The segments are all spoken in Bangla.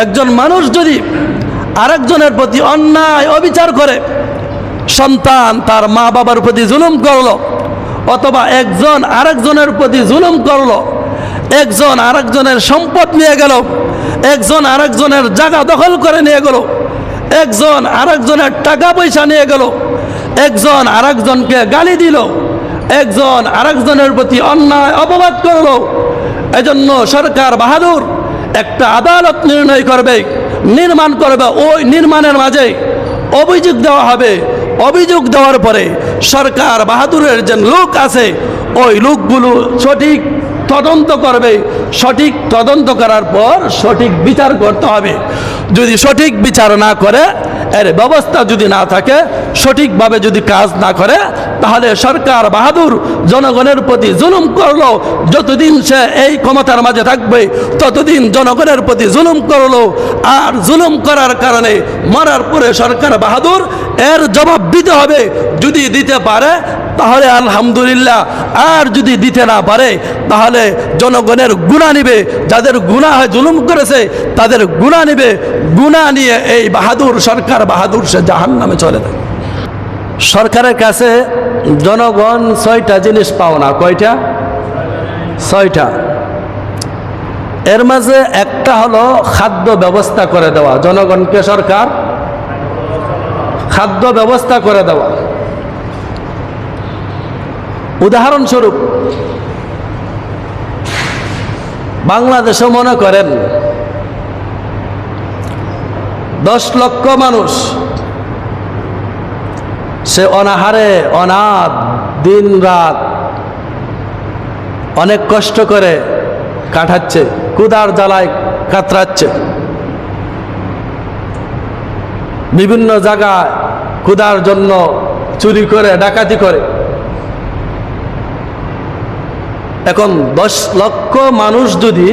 একজন মানুষ যদি আরেকজনের প্রতি অন্যায় অবিচার করে, সন্তান তার মা বাবার প্রতি জুলুম করলো, অথবা একজন আরেকজনের প্রতি জুলুম করলো, একজন আরেকজনের সম্পদ নিয়ে গেল, একজন আরেকজনের জায়গা দখল করে নিয়ে গেল, একজন আরেকজনের টাকা পয়সা নিয়ে গেল, একজন আরেকজনকে গালি দিল, একজন আরেকজনের প্রতি অন্যায় অপবাদ করলো, এজন্য সরকার বাহাদুর একটা আদালত নির্ণয় করবে, নির্মাণ করবে। ওই নির্মাণের মাঝে অভিযোগ দেওয়া হবে। অভিযোগ দেওয়ার পরে সরকার বাহাদুরের যে লোক আছে, ওই লোকগুলো সঠিক তদন্ত করবে। সঠিক তদন্ত করার পর সঠিক বিচার করতে হবে। যদি সঠিক বিচার না করে, এর ব্যবস্থা যদি না থাকে, সঠিকভাবে যদি কাজ না করে, তাহলে সরকার বাহাদুর জনগণের প্রতি জুলুম করলো। যতদিন সে এই ক্ষমতার মাঝে থাকবে, ততদিন জনগণের প্রতি জুলুম করলো। আর জুলুম করার কারণে মরার পরে সরকার বাহাদুর এর জবাব দিতে হবে। যদি দিতে পারে তাহলে আলহামদুলিল্লাহ, আর যদি দিতে না পারে তাহলে জনগণের গুনাহ নিবে। যাদের গুনাহ হয়, জুলুম করেছে, তাদের গুনাহ নিবে। গুনাহ নিয়ে এই বাহাদুর সরকার বাহাদুর সে জাহান্নামে চলে যায়। সরকারের কাছে জনগণ 6টা জিনিস পাওনা। কয়টা? 6টা। এর মাঝে একটা হলো খাদ্য ব্যবস্থা করে দেওয়া। জনগণকে সরকার খাদ্য ব্যবস্থা করে দেওয়া। উদাহরণস্বরূপ বাংলাদেশে মনে করেন 10 লক্ষ মানুষ, সে অনাহারে অনাথ, দিন রাত অনেক কষ্ট করে কাটাচ্ছে, ক্ষুধার জ্বালায় কাতরাচ্ছে। বিভিন্ন জায়গায় ক্ষুধার জন্য চুরি করে, ডাকাতি করে। এখন 10 লক্ষ মানুষ যদি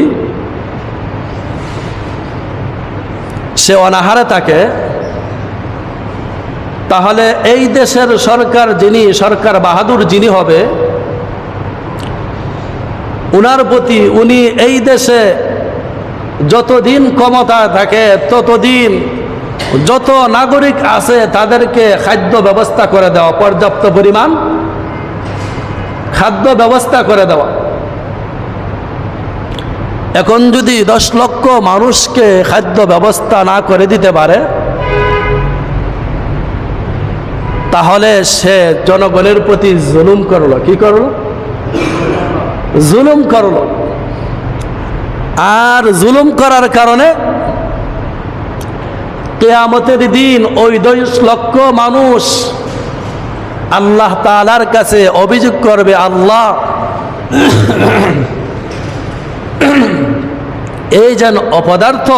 সে অনাহারে থাকে, তাহলে এই দেশের সরকার যিনি, সরকার বাহাদুর যিনি হবে, উনার প্রতি, উনি এই দেশে যতদিন ক্ষমতায় থাকে ততদিন যত নাগরিক আছে তাদেরকে খাদ্য ব্যবস্থা করে দেওয়া, পর্যাপ্ত পরিমাণ খাদ্য ব্যবস্থা করে দেওয়া। এখন যদি 10 লক্ষ মানুষকে খাদ্য ব্যবস্থা না করে দিতে পারে, তাহলে সে জনগণের প্রতি জুলুম করলো। কি করলো? জুলুম করলো। আর জুলুম করার কারণে কিয়ামতের দিন ওই 10 লক্ষ মানুষ আল্লাহ তাআলার কাছে অভিযোগ করবে, আল্লাহ, এই যেন অপদার্থ,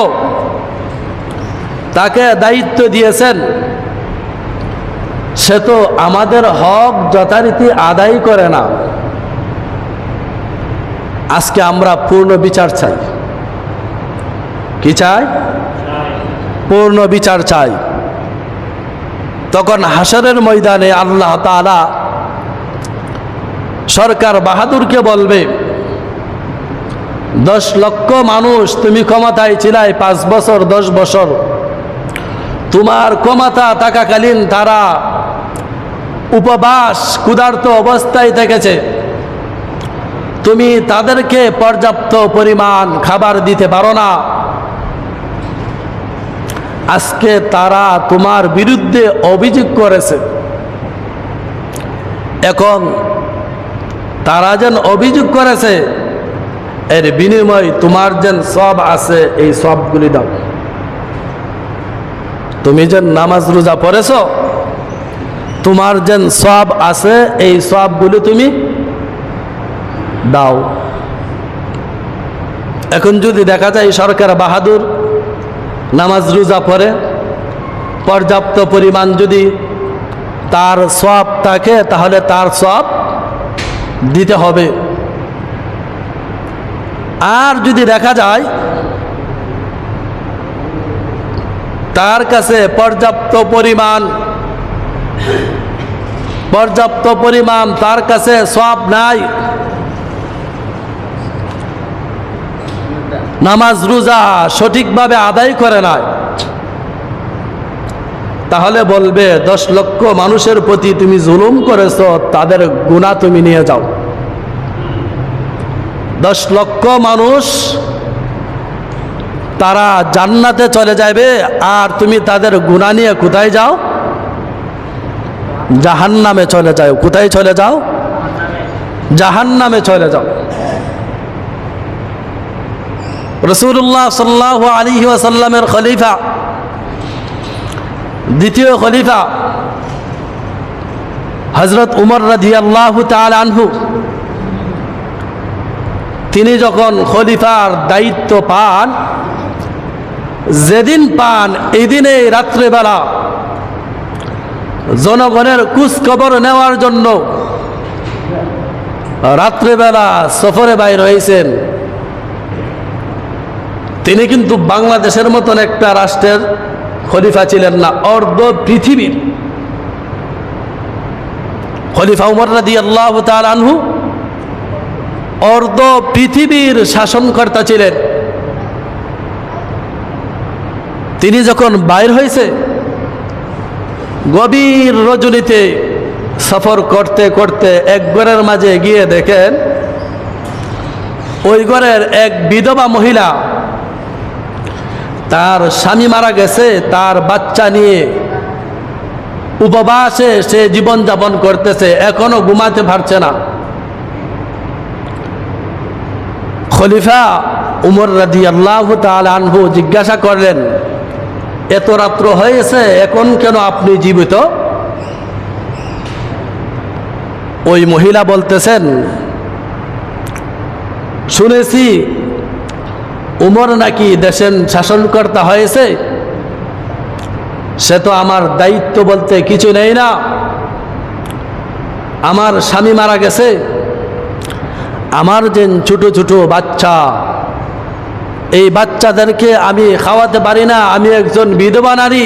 তাকে দায়িত্ব দিয়েছেন, সে তো আমাদের হক যথারীতি আদায় করে না। আজকে আমরা পূর্ণ বিচার চাই। কি চাই? পূর্ণ বিচার চাই। তখন হাসরের ময়দানে আল্লাহ তাআলা সরকার বাহাদুরকে বলবে, 10 লক্ষ মানুষ, তুমি ক্ষমতায় ছিলাই 5 বছর 10 বছর, তোমার ক্ষমতা থাকাকালীন তারা উপবাস ক্ষুধার্ত অবস্থায় থেকেছে, তুমি তাদেরকে পর্যাপ্ত পরিমাণ খাবার দিতে পারো না। আজকে তারা তোমার বিরুদ্ধে অভিযোগ করেছে। এখন তারা যেন অভিযোগ করেছে, এর বিনিময় তোমার যেন সব আছে, এই সবগুলি দাও। তুমি যেন নামাজ রোজা পড়েছ, তোমার যেন সব আছে, এই সবগুলি তুমি দাও। এখন যদি দেখা যায় সরকার বাহাদুর নামাজ রোজা পড়ে, পর্যাপ্ত পরিমাণ যদি তার সওয়াব থাকে, তাহলে তার সওয়াব দিতে হবে। আর যদি দেখা যায় তার কাছে পর্যাপ্ত পরিমাণ তার কাছে সওয়াব নাই, নামাজ রোজা সঠিকভাবে আদায় করে না, তাহলে বলবে 10 লক্ষ মানুষের প্রতি তুমি জুলুম করেছ, তাদের গুনাহ তুমি নিয়ে যাও। 10 লক্ষ মানুষ তারা জান্নাতে চলে যাবে, আর তুমি তাদের গুনাহ নিয়ে কোথায় যাও? জাহান্নামে চলে যাও। কোথায় চলে যাও? জাহান্নামে চলে যাও। রাসূলুল্লাহ সাল্লাল্লাহু আলাইহি ওয়াসাল্লামের খলিফা, দ্বিতীয় খলিফা হযরত উমর রাদিয়াল্লাহু তাআলা আনহু, তিনি যখন খলিফার দায়িত্ব পান, যেদিন পান এই দিনে রাত্রেবেলা জনগণের খোঁজখবর নেওয়ার জন্য রাত্রেবেলা সফরে বাইর হয়েছেন। তিনি কিন্তু বাংলাদেশের মতন একটা রাষ্ট্রের খলিফা ছিলেন না, অর্ধ পৃথিবীর খলিফা উমর রাদিয়াল্লাহু তাআলা আনহু অর্ধ পৃথিবীর শাসনকর্তা ছিলেন। তিনি যখন বাইর হয়েছে, গভীর রজনীতে সফর করতে করতে এক ঘরের মাঝে গিয়ে দেখেন, ওই ঘরের এক বিধবা মহিলা, তার স্বামী মারা গেছে, তার বাচ্চা নিয়ে উপবাসে সে জীবনযাপন করতেছে, এখনো ঘুমাতে পারছে না। খলিফা উমর রাদিয়াল্লাহু তাআলা আনহু জিজ্ঞাসা করলেন, এত রাত্র হয়েছে, এখন কেন আপনি জীবিত? ওই মহিলা বলতেছেন, শুনেছি উমর নাকি দেশের শাসনকর্তা হয়েছে, সে তো আমার দায়িত্ব বলতে কিছু নেই না। আমার স্বামী মারা গেছে, আমার যে ছোট ছোট বাচ্চা, এই বাচ্চাদেরকে আমি খাওয়াতে পারি না, আমি একজন বিধবা নারী।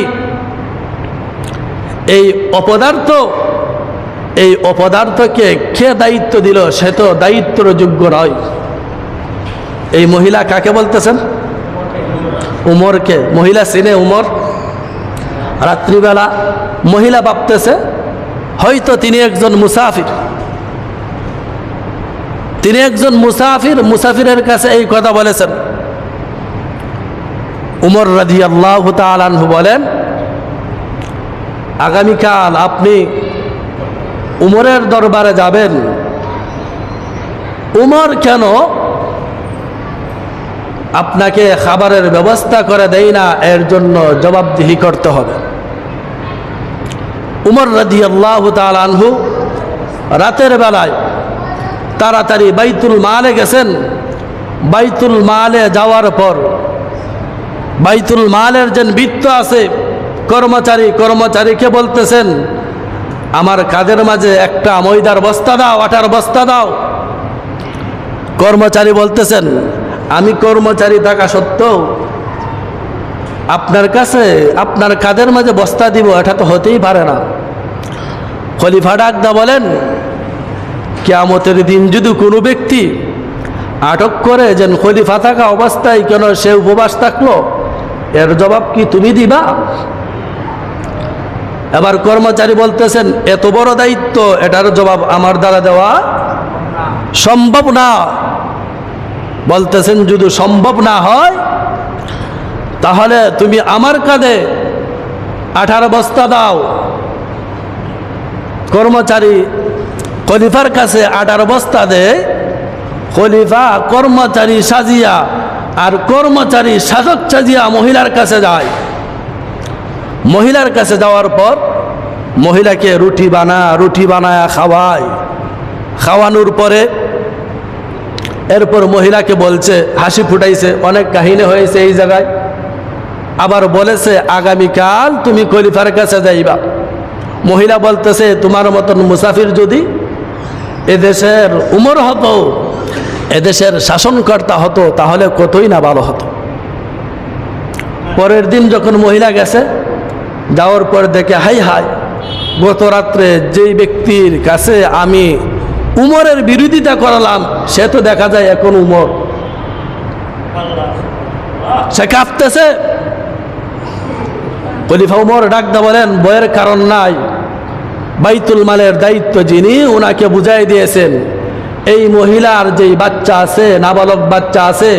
এই অপদার্থকে কে দায়িত্ব দিল? সে তো দায়িত্বর যোগ্য নয়। এই মহিলা কাকে বলতেছেন? উমরকে। মহিলা চিনে উমর। রাত্রিবেলা মহিলা ভাবতেছে হয়তো তিনি একজন মুসাফির, তিনি একজন মুসাফির, মুসাফিরের কাছে এই কথা বলেছেন। উমর রাদিয়াল্লাহু তাআলা আনহু বলেন, আগামীকাল আপনি উমরের দরবারে যাবেন। উমর কেন আপনাকে খাবারের ব্যবস্থা করে দেয় না, এর জন্য জবাবদিহি করতে হবে। উমর রাদিয়াল্লাহু তাআলা আনহু রাতের বেলায় তাড়াতাড়ি বাইতুল মালে গেছেন। বাইতুল মালে যাওয়ার পর বাইতুল মালের যে বৃত্ত আছে, কর্মচারীকে বলতেছেন, আমার কাঁধের মাঝে একটা ময়দার বস্তা দাও, আটার বস্তা দাও। কর্মচারী বলতেছেন, আমি কর্মচারী থাকা সত্ত্বেও আপনার কাছে আপনার কাঁধের মাঝে বস্তা দিব, এটা তো হতেই পারে না। খলিফা ডাকদা বলেন, কিয়ামতের দিন যদি কোনো ব্যক্তি আটক করে যে খলিফা থাকা অবস্থায় কেন সে উপবাস থাকলো, এর জবাব কি তুমি দিবা? এবার কর্মচারী বলতেছেন, এত বড় দায়িত্ব, এটার জবাব আমার দ্বারা দেওয়া সম্ভব না। বলতেছেন, যদি সম্ভব না হয় তাহলে তুমি আমার কাঁধে 18 বস্তা দাও। কর্মচারী খলিফার কাছে 18 বস্তা দেয়। খলিফা কর্মচারী সাজিয়া আর কর্মচারী শাসক সাজিয়া মহিলার কাছে যায়। মহিলার কাছে যাওয়ার পর মহিলাকে রুটি বানায় খাওয়ায়। খাওয়ানোর পরে এরপর মহিলাকে বলছে, হাসি ফুটাইছে, অনেক কাহিনী হয়েছে এই জায়গায়। আবার বলেছে, আগামীকাল তুমি খলিফার কাছে যাইবা। মহিলা বলতেছে, তোমার মতন মুসাফির যদি এদেশের উমর হতো, এদেশের শাসনকর্তা হতো, তাহলে কতই না ভালো হতো। পরের দিন যখন মহিলা গেছে, যাওয়ার পর দেখে, হাই হাই, গত রাত্রে যেই ব্যক্তির কাছে আমি উমরের বিরোধিতা করালাম, সে তো দেখা যায় এখন উমর। সে কাঁপতেছে। খলিফা উমর ডাকদা বলেন, বয়ের কারণ নাই, বাইতুল মালের দায়িত্ব যিনি, ওনাকে বুঝাই দিয়েছেন এই মহিলার যেই বাচ্চা আছে, নাবালক বাচ্চা আছে,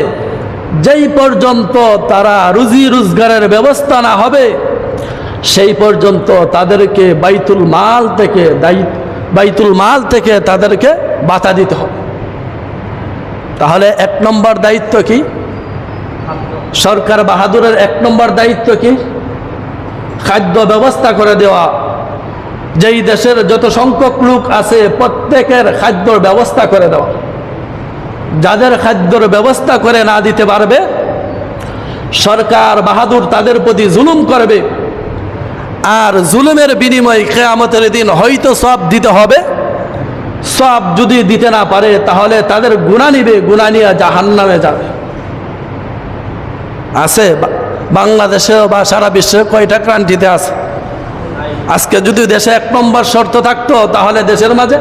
যেই পর্যন্ত তারা রুজি রোজগারের ব্যবস্থা না হবে সেই পর্যন্ত তাদেরকে বাইতুল মাল থেকে তাদেরকে বাতা দিতে হবে। তাহলে 1 নম্বর দায়িত্ব কি? সরকার বাহাদুরের 1 নম্বর দায়িত্ব কি? খাদ্য ব্যবস্থা করে দেওয়া। যেই দেশের যত সংখ্যক লোক আছে প্রত্যেকের খাদ্যর ব্যবস্থা করে দেওয়া। যাদের খাদ্যর ব্যবস্থা করে না দিতে পারবে, সরকার বাহাদুর তাদের প্রতি জুলুম করবে। আর জুলুমের বিনিময়ে কিয়ামতের দিন হয়তো সওয়াব দিতে হবে। সওয়াব যদি দিতে না পারে তাহলে তাদের গুনাহ নিবে, গুনাহ নিয়ে জাহান্নামে যাবে। আছে বাংলাদেশে বা সারা বিশ্বে কয়টা কান্ট্রিতে আছে? আজকে যদি দেশে 1 নম্বর শর্ত থাকতো তাহলে দেশের মাঝে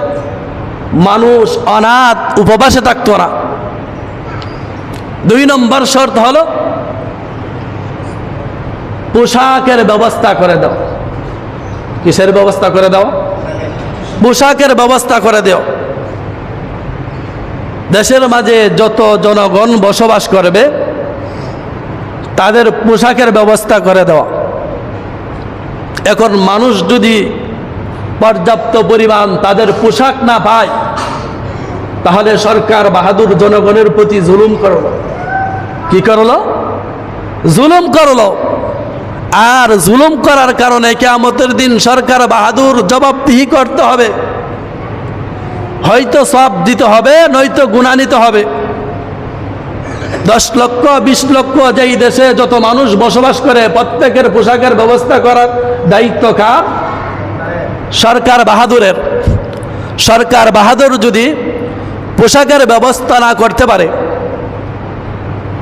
মানুষ অনাথ উপবাসে থাকতো না। 2 নম্বর শর্ত হলো পোশাকের ব্যবস্থা করে দাও। কিসের ব্যবস্থা করে দাও? পোশাকের ব্যবস্থা করে দাও। দেশের মাঝে যত জনগণ বসবাস করবে তাদের পোশাকের ব্যবস্থা করে দেওয়া। এখন মানুষ যদি পর্যাপ্ত পরিমাণ তাদের পোশাক না পায় তাহলে সরকার বাহাদুর জনগণের প্রতি জুলুম করলো। কি করলো? জুলুম করলো। আর জুলুম করার কারণে কিয়ামতের দিন সরকার বাহাদুর জবাবদিহি করতে হবে। হয়তো সওয়াব দিতে হবে, নয়তো গুনাহ নিতে হবে। 10 লক্ষ 20 লক্ষ যেই দেশে যত মানুষ বসবাস করে প্রত্যেকের পোশাকের ব্যবস্থা করার দায়িত্ব কার? সরকার বাহাদুরের। সরকার বাহাদুর যদি পোশাকের ব্যবস্থা না করতে পারে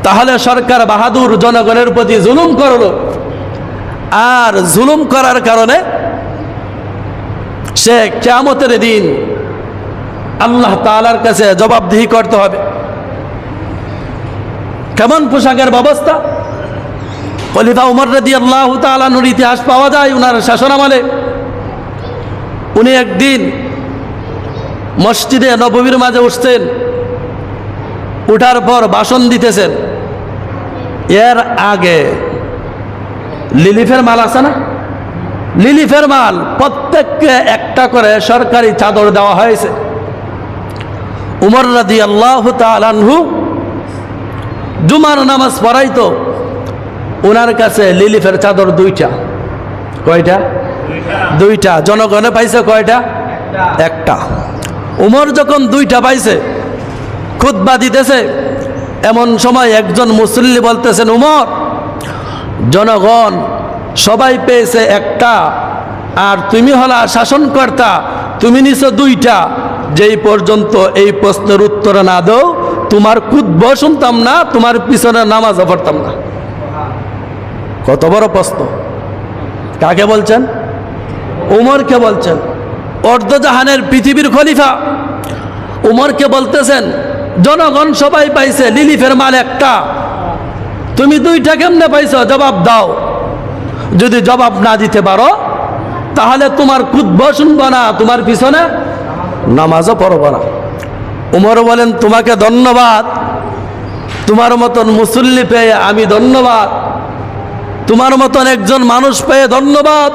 তাহলে সরকার বাহাদুর জনগণের প্রতি জুলুম করলো। আর জুলুম করার কারণে সে কিয়ামতের দিন আল্লাহ তাআলার কাছে জবাবদিহি করতে হবে। কেমন পোশাকের ব্যবস্থা? খলিফা উমর রাদিয়াল্লাহু তাআলা আনহুর ইতিহাস পাওয়া যায় উনার শাসনামলে। উনি একদিন মসজিদে নববীর মাঝে উঠছেন, উঠার পর ভাষণ দিতেছেন। এর আগে লিলিফের মাল আছে না, লিলিফের মাল প্রত্যেককে একটা করে সরকারি চাদর দেওয়া হয়েছে। উমর রাদিয়াল্লাহু তাআলা আনহু জুমার নামাজ পড়াইতো, ওনার কাছে লিলিফের চাদর 2টা। কয়টা? 2টা। জনগণে পাইছে কয়টা? 1টা। উমর যখন 2টা পাইছে, খুতবা দিতেছে, এমন সময় একজন মুসল্লি বলতেছেন, উমর, জনগণ সবাই পেয়েছে 1টা, আর তুমি হলা শাসনকর্তা, তুমি নিছো 2টা। যেই পর্যন্ত এই প্রশ্নের উত্তর না দাও তোমার খুতবা শুনতাম না, তোমার পিছনে নামাজও পড়তাম না। কত বড় প্রশ্ন! কাকে বলছেন? উমরকে বলছেন। অর্ধজাহানের পৃথিবীর খলিফা উমরকে বলতেছেন, জনগণ সবাই পাইছে লিলিফের মাল 1টা, তুমি 2টা কেমনে পাইছো? জবাব দাও। যদি জবাব না দিতে পারো তাহলে তোমার খুতবা শুনবো না, তোমার পিছনে নামাজও পড়বো না। উমর বলেন, তোমাকে ধন্যবাদ, তোমার মতন মুসল্লি পেয়ে আমি ধন্যবাদ, তোমার মতন একজন মানুষ পেয়ে ধন্যবাদ।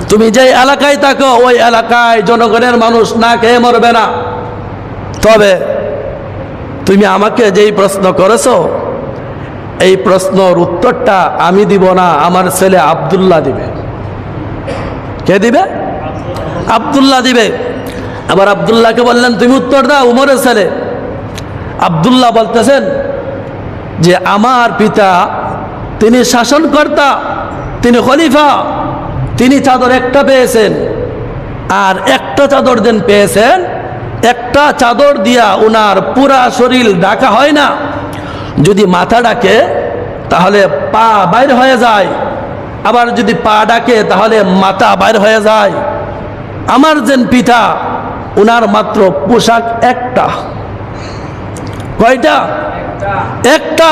তুমি যে এলাকায় থাকো ওই এলাকায় জনগণের মানুষ না খেয়ে মরবে না। তবে তুমি আমাকে যেই প্রশ্ন করেছো এই প্রশ্নের উত্তরটা আমি দিব না, আমার ছেলে আব্দুল্লাহ দিবে। কে দিবে? আব্দুল্লাহ দিবে। আবার আব্দুল্লাহকে বললেন, তুমি উত্তর দাও। উমরের ছেলে আব্দুল্লাহ বলতেছেন যে আমার পিতা তিনি শাসনকর্তা, তিনি খলিফা, তিনি চাদর 1টা পেয়েছেন, আর 1টা চাদর দেন পেয়েছেন। 1টা চাদর দিয়া ওনার পুরা শরীর ঢাকা হয় না, যদি মাথা ডাকে তাহলে পা বাইর হয়ে যায়, আবার যদি পা ডাকে তাহলে মাথা বাইর হয়ে যায়। আমার যেন পিতা ওনার মাত্র পোশাক 1টা। কয়টা? একটা।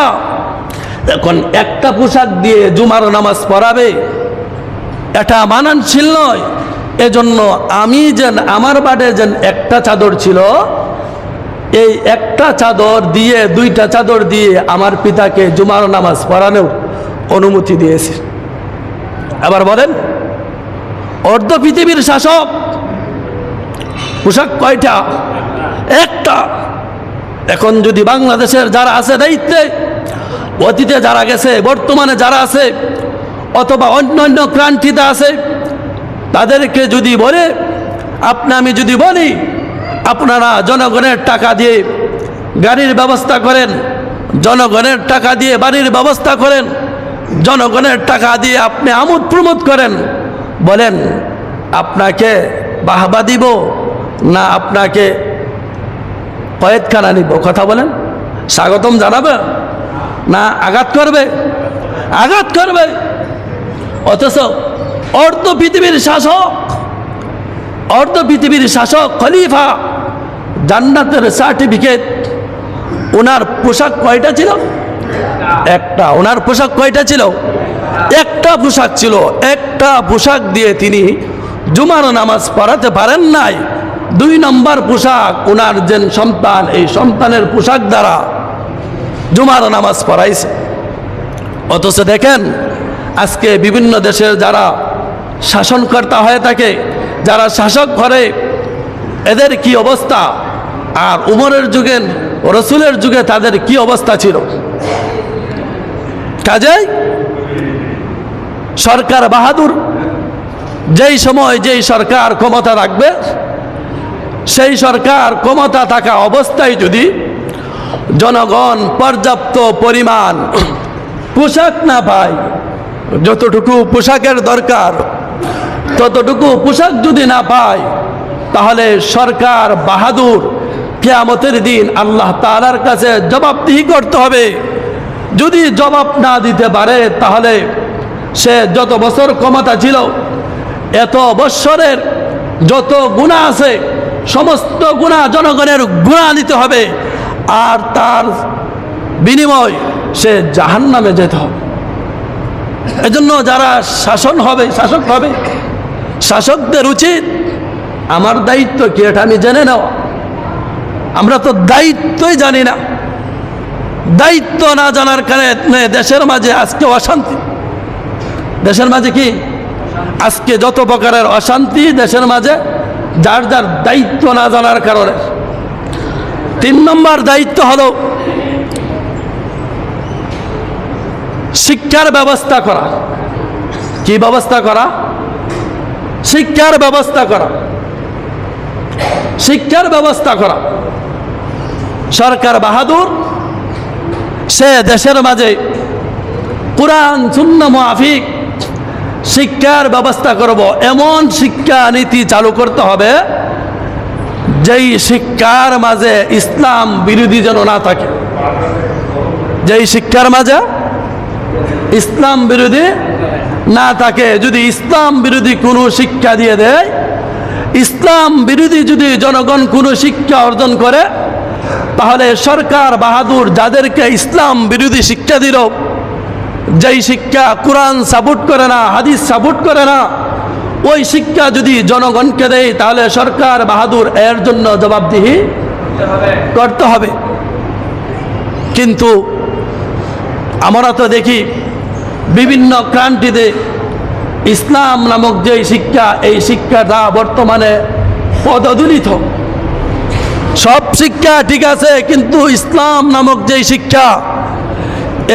এখন একটা পোশাক দিয়ে জুমার নামাজ পড়াবে, এটা মানানশীল নয়। এজন্য আমি যেন আমার বাড়ে যেন একটা চাদর ছিল, এই একটা চাদর দিয়ে, দুইটা চাদর দিয়ে আমার পিতাকে জুমার নামাজ পড়ানোর অনুমতি দিয়েছি। আবার বলেন, অর্ধ পৃথিবীর শাসক, পোশাক কয়টা? একটা। এখন যদি বাংলাদেশের যারা আছে দায়িত্বে, অতীতে যারা গেছে, বর্তমানে যারা আছে, অথবা অন্যান্য ক্রান্তিতে আছে, তাদেরকে যদি বলে, আমি যদি বলি আপনারা জনগণের টাকা দিয়ে গাড়ির ব্যবস্থা করেন, জনগণের টাকা দিয়ে বাড়ির ব্যবস্থা করেন, জনগণের টাকা দিয়ে আপনি আমোদ প্রমোদ করেন, বলেন আপনাকে বাহবা দিব না আপনাকে কয়েদখানা নিব? কথা বলেন। স্বাগতম জানাবে না আঘাত করবে? আঘাত করবে। অথচ অর্ধ পৃথিবীর শাসক, অর্ধ পৃথিবীর শাসক খলিফা, জান্নাতের সার্টিফিকেট, ওনার পোশাক কয়টা ছিল? একটা। ওনার পোশাক কয়টা ছিল? একটা পোশাক ছিল। একটা পোশাক দিয়ে তিনি জুমার নামাজ পড়াতে পারেন নাই। 2 নম্বর পোশাক ওনার যে সন্তান, এই সন্তানের পোশাক দ্বারা জুমার নামাজ পড়াইছে। অথচ দেখেন আজকে বিভিন্ন দেশের যারা শাসনকর্তা হয়ে থাকে, যারা শাসক করে, এদের কি অবস্থা, আর উমরের যুগে, রসুলের যুগে তাদের কি অবস্থা ছিল? কাজেই সরকার বাহাদুর, যেই সময় যেই সরকার ক্ষমতা রাখবে, সেই সরকার ক্ষমতা থাকা অবস্থায় যদি জনগণ পর্যাপ্ত পরিমাণ পোশাক না পায়, যতটুকু পোশাকের দরকার ততটুকু পোশাক যদি না পায়, তাহলে সরকার বাহাদুর কিয়ামতের দিন আল্লাহ তাআলার কাছে জবাবদিহি করতে হবে। যদি জবাব না দিতে পারে, তাহলে সে যত বছর ক্ষমতা ছিল, এত বৎসরের যত গুনাহ আছে, সমস্ত গুনাহ জনগণের গুনাহ দিতে হবে, আর তার বিনিময় সে জাহান্নামে যেতে হবে। এজন্য যারা শাসক হবে, শাসকদের উচিত আমার দায়িত্ব কি এটা আমি জেনে নেওয়া। আমরা তো দায়িত্বই জানি না। দায়িত্ব না জানার কারণে দেশের মাঝে আজকে অশান্তি। দেশের মাঝে কি আজকে যত প্রকারের অশান্তি দেশের মাঝে, যার যার দায়িত্ব না জানার কারণে। 3 নম্বর দায়িত্ব হলো শিক্ষার ব্যবস্থা করা। কি ব্যবস্থা করা? শিক্ষার ব্যবস্থা করা। শিক্ষার ব্যবস্থা করা। সরকার বাহাদুর সে দেশের মাঝে কুরআন সুন্নাহ মুআফিক শিক্ষার ব্যবস্থা করব, এমন শিক্ষা নীতি চালু করতে হবে যেই শিক্ষার মাঝে ইসলাম বিরোধী যেন না থাকে। যেই শিক্ষার মাঝে ইসলাম বিরোধী না থাকে। যদি ইসলাম বিরোধী কোনো শিক্ষা দিয়ে দেয়, ইসলাম বিরোধী যদি জনগণ কোনো শিক্ষা অর্জন করে, তাহলে সরকার বাহাদুর যাদেরকে ইসলাম বিরোধী শিক্ষা দিল, যেই শিক্ষা কোরআন সাপোর্ট করে না, হাদিস সাপোর্ট করে না, ওই শিক্ষা যদি জনগণকে দেয়, তাহলে সরকার বাহাদুর এর জন্য জবাবদিহি করতে হবে। কিন্তু আমরা তো দেখি বিভিন্ন ক্রান্তিতে ইসলাম নামক যে শিক্ষা, এই শিক্ষাটা বর্তমানে পদদলিত। সব শিক্ষা ঠিক আছে, কিন্তু ইসলাম নামক যে শিক্ষা,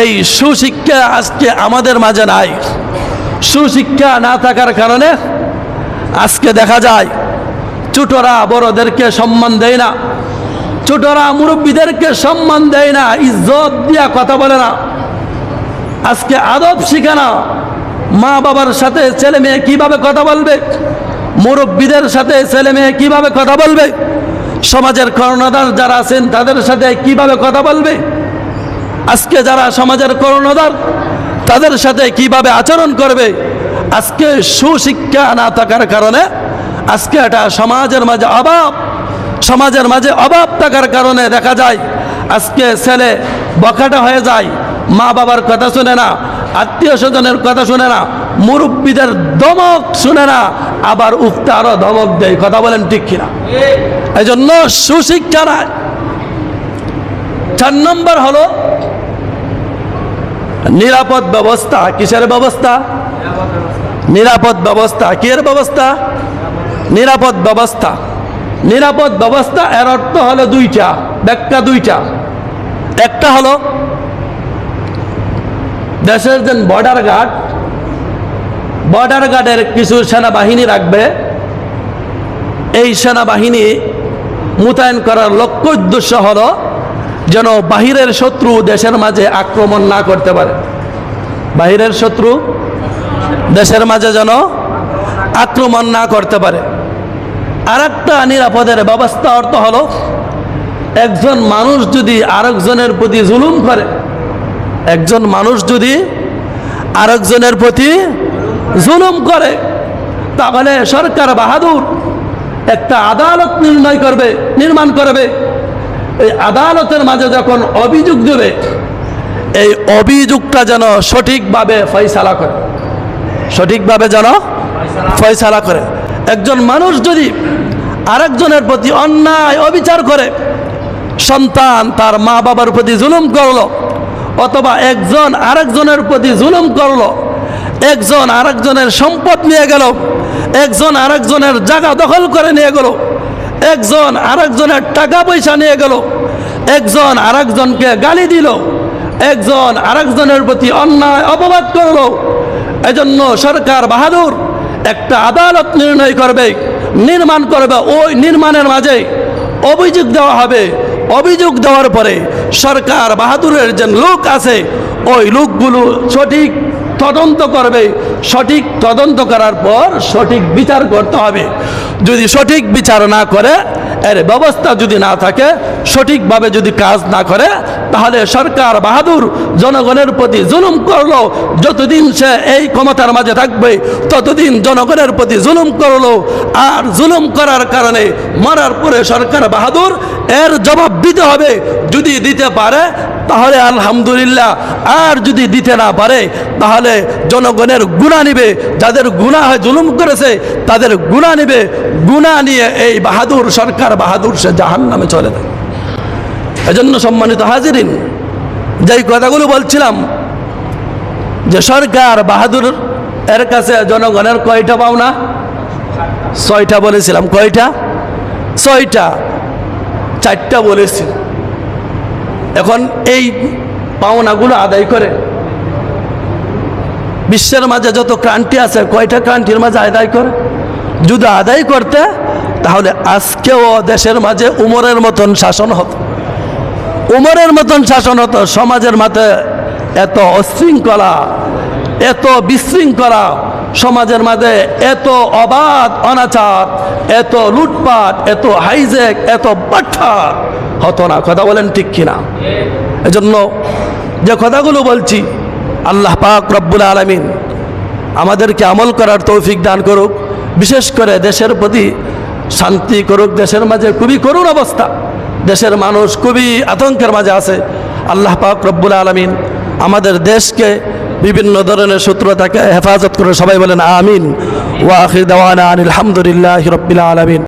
এই সুশিক্ষা আজকে আমাদের মাঝে নাই। সুশিক্ষা না থাকার কারণে আজকে দেখা যায় ছোটরা বড়দেরকে সম্মান দেয় না, ছোটরা মুরব্বীদেরকে সম্মান দেয় না, ইজ্জত দিয়া কথা বলে না। আজকে আদব শিখে না। মা বাবার সাথে ছেলে মেয়ে কিভাবে কথা বলবে, মুরব্বীদের সাথে ছেলে মেয়ে কিভাবে কথা বলবে, সমাজের কর্ণধার যারা আছেন তাদের সাথে কিভাবে কথা বলবে, আজকে যারা সমাজের কর্ণধার তাদের সাথে কিভাবে আচরণ করবে। আজকে সুশিক্ষা না থাকার কারণে আজকে এটা সমাজের মাঝে অভাব থাকার কারণে দেখা যায় আজকে ছেলে বখাটা হয়ে যায়, মা বাবার কথা শুনে না, আত্মীয় স্বজনের কথা শুনে না, মুরব্বীদের ধমক শুনে না, আবার উঠতে আরো ধমক দেয়। কথা বলেন ঠিক কিনা? এই জন্য সুশিক্ষা নাই। 4 নম্বর হলো নিরাপদ ব্যবস্থা। কিসের ব্যবস্থা? নিরাপদ ব্যবস্থা। কিসের ব্যবস্থা? নিরাপদ ব্যবস্থা। নিরাপদ ব্যবস্থা এর অর্থ হলো দুইটা, ব্যাখ্যা দুইটা। একটা হলো দেশের যে বর্ডার গার্ডের কিছু সেনাবাহিনী রাখবে। এই সেনাবাহিনী মোতায়েন করার লক্ষ্য উদ্দেশ্য হলো যেন বাহিরের শত্রু দেশের মাঝে আক্রমণ না করতে পারে। বাহিরের শত্রু দেশের মাঝে যেন আক্রমণ না করতে পারে। আর একটা নিরাপদের ব্যবস্থা অর্থ হলো একজন মানুষ যদি আরেকজনের প্রতি জুলুম করে, একজন মানুষ যদি আরেকজনের প্রতি জুলুম করে, তাহলে সরকার বাহাদুর একটা আদালত নির্মাণ করবে। এই আদালতের মাঝে যখন অভিযোগ দেবে, এই অভিযোগটা যেন সঠিকভাবে ফয়সালা করে, সঠিকভাবে যেন ফয়সালা করে। একজন মানুষ যদি আরেকজনের প্রতি অন্যায় অবিচার করে, সন্তান তার মা বাবার প্রতি জুলুম করলো, অথবা একজন আরেকজনের প্রতি জুলুম করলো, একজন আরেকজনের সম্পদ নিয়ে গেল, একজন আরেকজনের জায়গা দখল করে নিয়ে গেল, একজন আরেকজনের টাকা পয়সা নিয়ে গেল, একজন আরেকজনকে গালি দিল, একজন আরেকজনের প্রতি অন্যায় অপবাদ করলো, এজন্য সরকার বাহাদুর একটা আদালত নির্মাণ করবে। ওই নির্মাণের মাঝে অভিযোগ দেওয়া হবে। অভিযোগ দেওয়ার পরে সরকার বাহাদুরের যে লোক আছে, ওই লোকগুলো সঠিক তদন্ত করবে। সঠিক তদন্ত করার পর সঠিক বিচার করতে হবে। যদি সঠিক বিচার না করে, এর ব্যবস্থা যদি না থাকে, সঠিকভাবে যদি কাজ না করে, তাহলে সরকার বাহাদুর জনগণের প্রতি জুলুম করলো। যতদিন সে এই ক্ষমতার মাঝে থাকবে, ততদিন জনগণের প্রতি জুলুম করলো। আর জুলুম করার কারণে মরার পরে সরকার বাহাদুর এর জবাব দিতে হবে। যদি দিতে পারে তাহলে আলহামদুলিল্লাহ, আর যদি দিতে না পারে তাহলে জনগণের গুনাহ নিবে। যাদের গুনাহ হয়, জুলুম করেছে, তাদের গুনাহ নিবে। গুনাহ নিয়ে এই বাহাদুর সরকার বাহাদুর সে জাহান্নামে চলে যায়। এজন্য সম্মানিত হাজিরিন, যেই কথাগুলো বলছিলাম যে সরকার বাহাদুর এর কাছে জনগণের কয়টা পাওনা? 6টা বলেছিলাম। কয়টা? 6টা। 4টা বলেছি। এখন এই পাওনাগুলো আদায় করে বিশ্বের মাঝে যত ক্রান্তি আছে, কয়টা ক্রান্তির মাঝে আদায় করে? যদি আদায় করতে, তাহলে আজকেও দেশের মাঝে উমরের মতন শাসন হতো। উমরের মতন শাসন হতো। সমাজের মাঝে এত অশৃঙ্খলা, এত বিশৃঙ্খলা, সমাজের মাঝে এত অবাধ অনাচার, এত লুটপাট, এত হাইজ্যাক, এত বাট্টা হতো না। কথা বলেন ঠিক কিনা? এজন্য যে কথাগুলো বলছি, আল্লাহ পাক রব্বুল আলামিন আমাদেরকে আমল করার তৌফিক দান করুক। বিশেষ করে দেশের প্রতি শান্তি করুক। দেশের মাঝে খুবই করুণ অবস্থা, দেশের মানুষ খুবই আতঙ্কের মাঝে আছে। আল্লাহ পাক রব্বুল আলামিন আমাদের দেশকে বিভিন্ন ধরনের শত্রু থেকে হেফাজত করে। সবাই বলেন আমিন। ওয়া আখির দাওয়ানা আনিল হামদুলিল্লাহি রাব্বিল আলামিন।